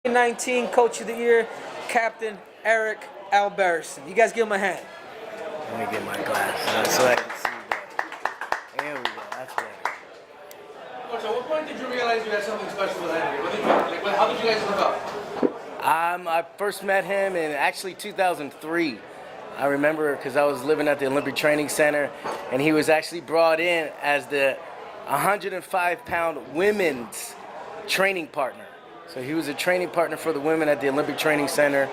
2019 Coach of the Year, Captain Eric Albarracin. You guys give him a hand. Let me get my glasses so I can see that. There we go. That's better. Coach, at what point did you realize you had something special with Henry? How did you guys hook up? I first met him in actually 2003. I remember because I was living at the Olympic Training Center, and he was actually brought in as the 105-pound women's training partner. So he was a training partner for the women at the Olympic Training Center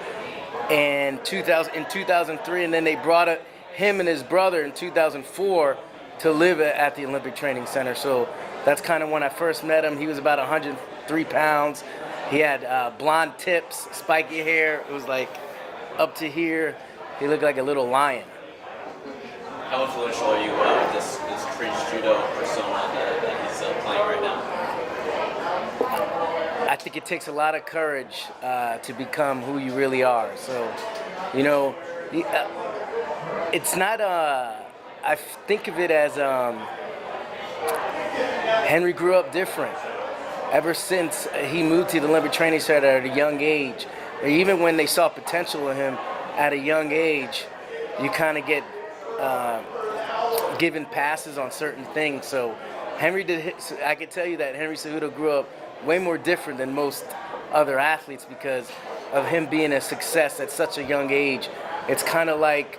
in 2003, and then they brought him and his brother in 2004 to live at the Olympic Training Center. So that's kind of when I first met him. He was about 103 pounds. He had blonde tips, spiky hair. It was like up to here. He looked like a little lion. How influential are you with this cringe judo persona that he's playing right now? I think it takes a lot of courage to become who you really are. So, you know, it's not I think of it as Henry grew up different. Ever since he moved to the Olympic Training Center at a young age, or even when they saw potential in him at a young age, you kind of get given passes on certain things. So I can tell you that Henry Cejudo grew up way more different than most other athletes because of him being a success at such a young age. It's kind of like,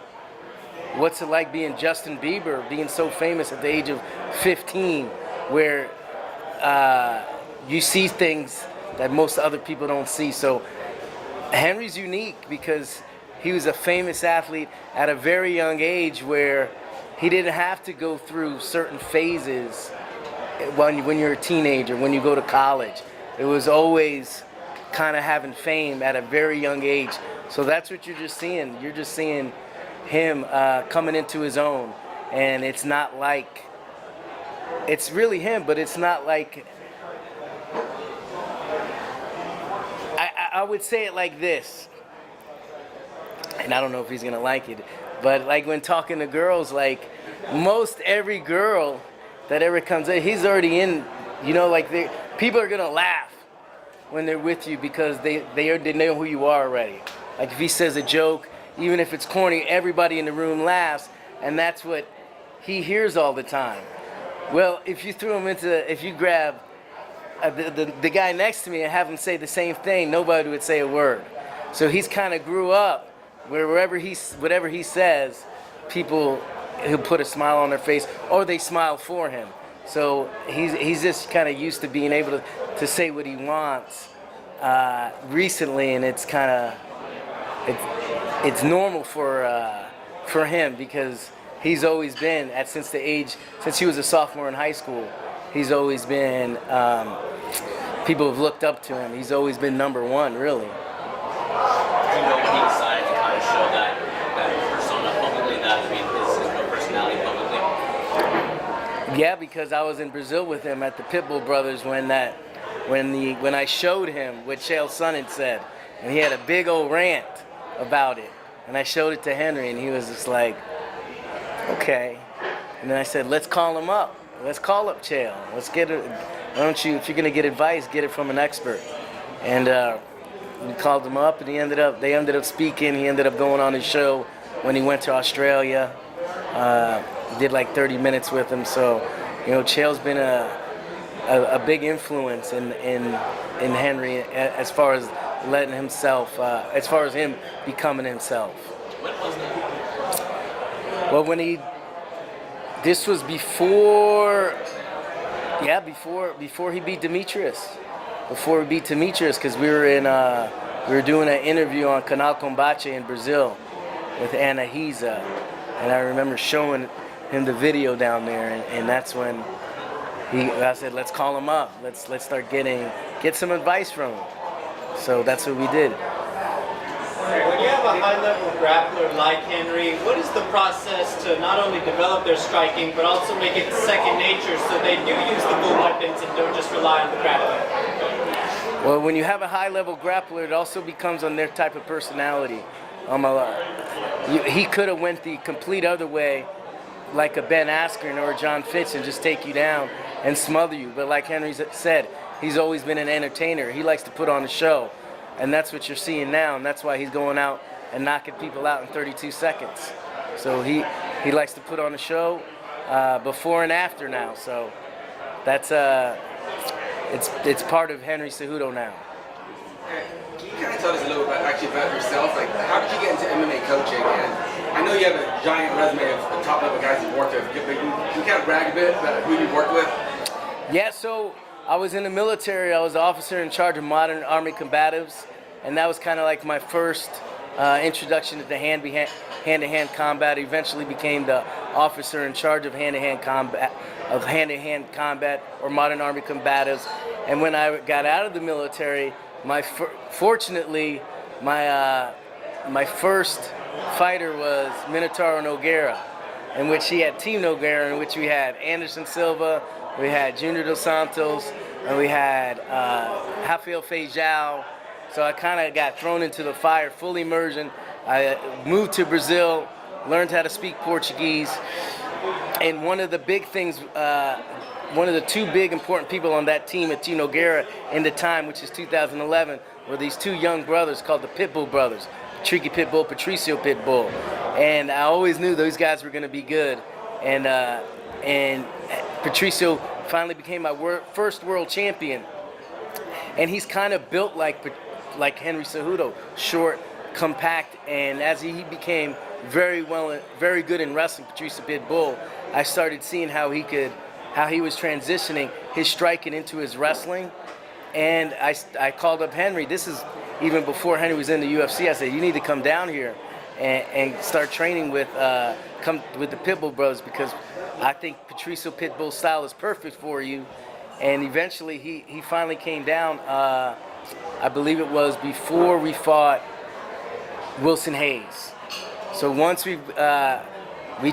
what's it like being Justin Bieber, being so famous at the age of 15, where you see things that most other people don't see. So Henry's unique because he was a famous athlete at a very young age where he didn't have to go through certain phases when you're a teenager, when you go to college. It was always kind of having fame at a very young age. So that's what you're just seeing. You're just seeing him coming into his own. And it's not like, it's really him, but it's not like, I would say it like this, and I don't know if he's gonna like it, but like when talking to girls, like most every girl that ever comes in, he's already in, you know, like people are gonna laugh when they're with you because they know who you are already. Like if he says a joke, even if it's corny, everybody in the room laughs, and that's what he hears all the time. Well, if you grab the guy next to me and have him say the same thing, nobody would say a word. So he's kind of grew up where whatever he says, people, he'll put a smile on their face or they smile for him. So he's just kind of used to being able to say what he wants recently, and it's kind of it's normal for him because he's always been since he was a sophomore in high school. He's always been, people have looked up to him. He's always been number one, really. Do you know when he decided to kind of show that persona publicly, his personality publicly? Yeah, because I was in Brazil with him at the Pitbull Brothers when I showed him what Chael Sonnen said, and he had a big old rant about it, and I showed it to Henry, and he was just like, okay. And then I said, let's call him up. Let's call up Chael. Let's get it. Why don't you, if you're gonna get advice, get it from an expert. And we called him up, and they ended up speaking. He ended up going on his show when he went to Australia. Did like 30 minutes with him. So, you know, Chael's been a big influence in Henry as far as letting himself, as far as him becoming himself. When was that? Well, this was before he beat Demetrius. Before he beat Demetrius, because we were doing an interview on Canal Combate in Brazil with Ana Hiza, and I remember showing him the video down there, and that's when I said, let's call him up. Let's start get some advice from him. So that's what we did. When you have a high-level grappler like Henry, what is the process to not only develop their striking, but also make it second nature so they do use the full weapons and don't just rely on the grappling? Well, when you have a high-level grappler, it also becomes on their type of personality. He could have went the complete other way, like a Ben Askren or a John Fitz, and just take you down and smother you. But like Henry said, he's always been an entertainer. He likes to put on a show. and that's what you're seeing now, and that's why he's going out and knocking people out in 32 seconds. So he likes to put on a show before and after now. So that's it's part of Henry Cejudo now. Can you kind of tell us a little bit actually about yourself? Like, how did you get into MMA coaching? And I know you have a giant resume of the top level guys you've worked with, but can you kind of brag a bit about who you've worked with? Yeah, so I was in the military. I was the officer in charge of modern Army combatives, and that was kind of like my first introduction to the hand-to-hand combat. I eventually became the officer in charge of hand-to-hand combat or modern Army combatives. And when I got out of the military, fortunately, my first fighter was Minotauro Nogueira, in which he had Team Nogueira, in which we had Anderson Silva, we had Junior Dos Santos, and we had Rafael Feijão. So I kind of got thrown into the fire, full immersion. I moved to Brazil, learned how to speak Portuguese, and one of the big things, one of the two big important people on that team at Team Nogueira in the time, which is 2011, were these two young brothers called the Pitbull brothers, Tricky Pitbull, Patricio Pitbull. And I always knew those guys were going to be good. And Patricio finally became my first world champion. And he's kind of built like Henry Cejudo, short, compact, and as he became very good in wrestling, Patricio Pitbull, I started seeing how he was transitioning his striking into his wrestling. And I called up Henry. This is even before Henry was in the UFC. I said, you need to come down here and start training with the Pitbull brothers, because I think Patricio Pitbull's style is perfect for you. And eventually he finally came down, I believe it was before we fought Wilson Hayes. So once we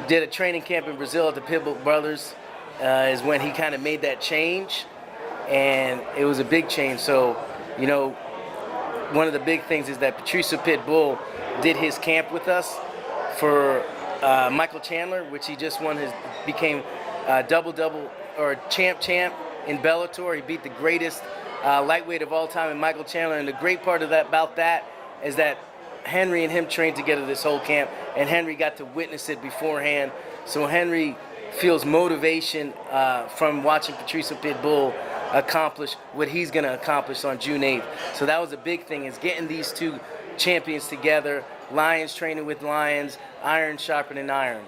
did a training camp in Brazil at the Pitbull brothers, is when he kind of made that change. And it was a big change. So, you know, one of the big things is that Patricio Pitbull did his camp with us for Michael Chandler, which he just became double or champ in Bellator. He beat the greatest lightweight of all time in Michael Chandler. And the great part about that is that Henry and him trained together this whole camp, and Henry got to witness it beforehand. So Henry feels motivation from watching Patricio Pitbull accomplish what he's going to accomplish on June 8th. So that was a big thing, is getting these two champions together, lions training with lions, iron sharpening iron.